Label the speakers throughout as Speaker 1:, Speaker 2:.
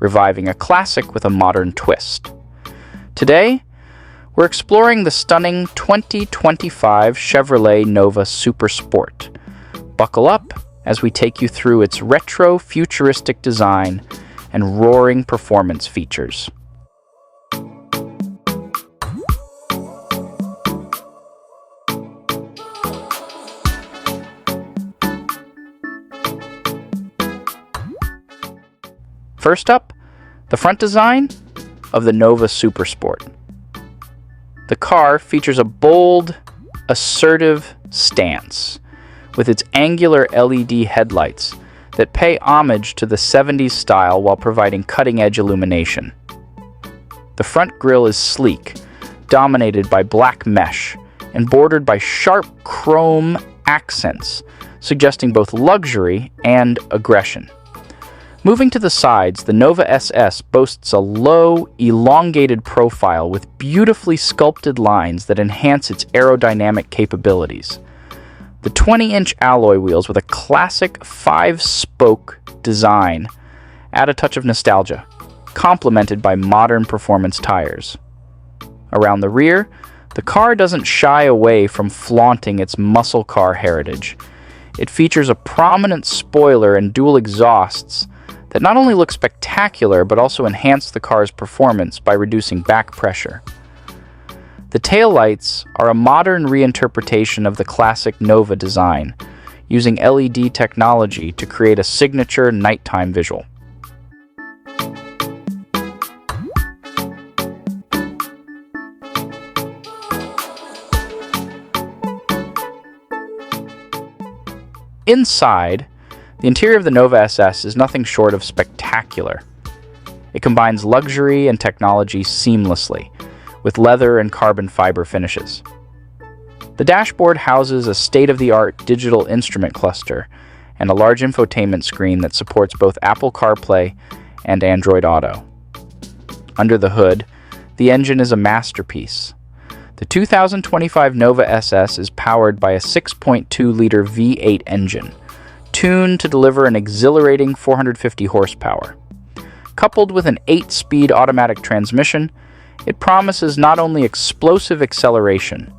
Speaker 1: reviving a classic with a modern twist. Today, we're exploring the stunning 2025 Chevrolet Nova Super Sport. Buckle up as we take you through its retro futuristic design and roaring performance features. First up, the front design of the Nova Super Sport. The car features a bold, assertive stance with its angular LED headlights that pay homage to the 70s style while providing cutting-edge illumination. The front grille is sleek, dominated by black mesh and bordered by sharp chrome accents, suggesting both luxury and aggression. Moving to the sides, the Nova SS boasts a low, elongated profile with beautifully sculpted lines that enhance its aerodynamic capabilities. The 20-inch alloy wheels with a classic 5-spoke design add a touch of nostalgia, complemented by modern performance tires. Around the rear, the car doesn't shy away from flaunting its muscle car heritage. It features a prominent spoiler and dual exhausts that not only look spectacular but also enhance the car's performance by reducing back pressure. The taillights are a modern reinterpretation of the classic Nova design, using LED technology to create a signature nighttime visual. Inside, the interior of the Nova SS is nothing short of spectacular. It combines luxury and technology seamlessly, with leather and carbon fiber finishes. The dashboard houses a state-of-the-art digital instrument cluster and a large infotainment screen that supports both Apple CarPlay and Android Auto. Under the hood, the engine is a masterpiece. The 2025 Nova SS is powered by a 6.2-liter V8 engine, tuned to deliver an exhilarating 450 horsepower. Coupled with an 8-speed automatic transmission, it promises not only explosive acceleration,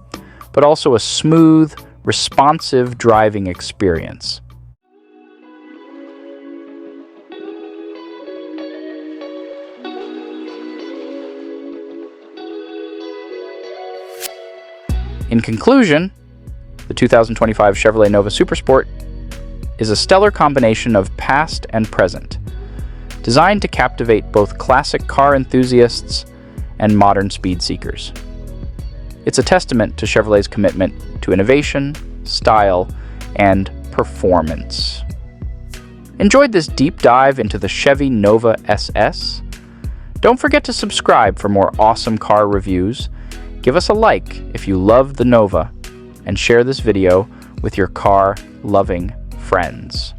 Speaker 1: but also a smooth, responsive driving experience. In conclusion, the 2025 Chevrolet Nova Super Sport is a stellar combination of past and present, designed to captivate both classic car enthusiasts and modern speed seekers. It's a testament to Chevrolet's commitment to innovation, style, and performance. Enjoyed this deep dive into the Chevy Nova SS? Don't forget to subscribe for more awesome car reviews. Give us a like if you love the Nova, and share this video with your car-loving friends.